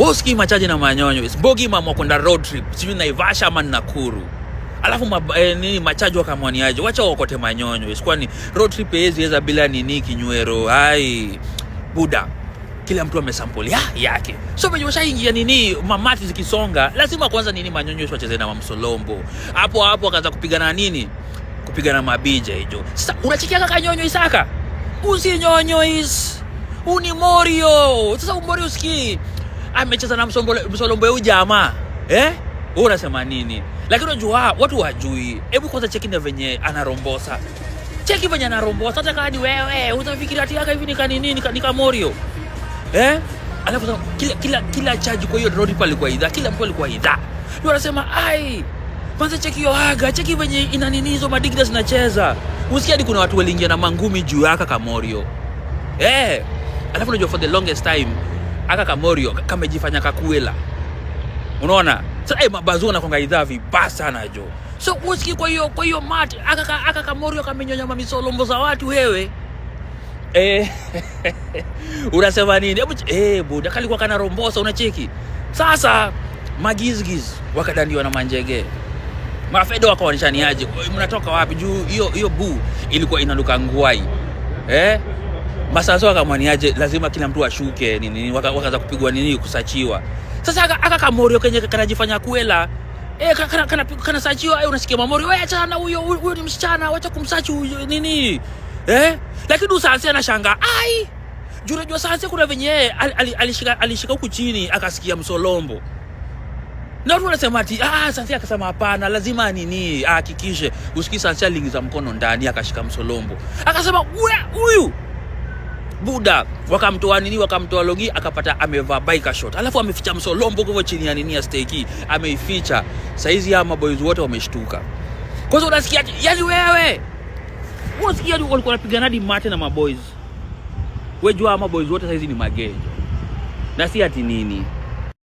Boski machaji na manyonyo. Bogi mama kwenda road trip. Sijui Naivasha ama Nakuru. Alafu nini machaji wakamwaniaje? Wacha wakote manyonyo. Kwani road trip yeza bila nini kinywero. Hai. Buda. Kila mtu amesample yake. So venye washaingia nini mamati zikisonga, lazima kwanza nini manyonyo wacheze na Mamsolombo. Hapo akaanza kupigana nini? Kupigana mabija hiyo. Sasa unachikia kaka nyonyo Isaka? Usinyonyo Uni Morio. Sasa Morio ski amecheza na Mamsolombo huyu jamaa. Wewe unasema nini? Lakini unajua watu wajui. Hebu kwanza cheki na venye anarombosa. Cheki venye anarombosa. Hata kama ni wewe utafikiria ati hivi ni kanini ni Morio. Alafu kila charge kwa hiyo road pale kwa idhaa, kila mtu alikuwa idhaa. Ndio anasema kwanza cheki hiyo haga, cheki venye ina nini hizo madigdas zinacheza. Usikia hadi kuna watu waliingia na mangumi juu yaka Kamorio. Alafu unajua for the longest time aka Kamorio kamejifanya kakuela. Unaona? Sasa mabazu na konga idhaa vibaya sana jo. So usikia kwa hiyo mati aka Kamorio kamenyonya Mamsolombo za watu wewe. Unasema nini? Buda kalikuwa kana rombosa unacheki. Sasa magizgiz wakadandiwa na manjege. Mafedo wakawanishaniaje? Mnatoka wapi? Juu hiyo bu ilikuwa inanuka ngwai. Masazo wakamwaniaje? Lazima kila mtu ashuke nini wakaanza kupigwa nini kusachiwa. Sasa aka Kamorio kenye kanajifanya kuela. Kana sachiwa unasikia Mamorio, acha na huyo ni msichana, acha kumsachi huyo nini? Lakini Sanse anashanga juu unajua Sanse kuna venye alishika huku chini akasikia Msolombo. Na watu wanasema ati Sanse akasema hapana, lazima nini hakikishe usikii Sanse aliingiza mkono ndani akashika Msolombo. Akasema huyu Buda wakamtoa logi akapata amevaa biker short. Alafu ameficha Msolombo kwa chini ya nini ya steki, ameificha. Saizi ya maboys wote wameshtuka. Kwa sababu unasikia yani wewe wasikia walikuwa wanapigana hadi mate na maboys. Wewe jua maboys wote saizi ni magejo. Na si ati nini.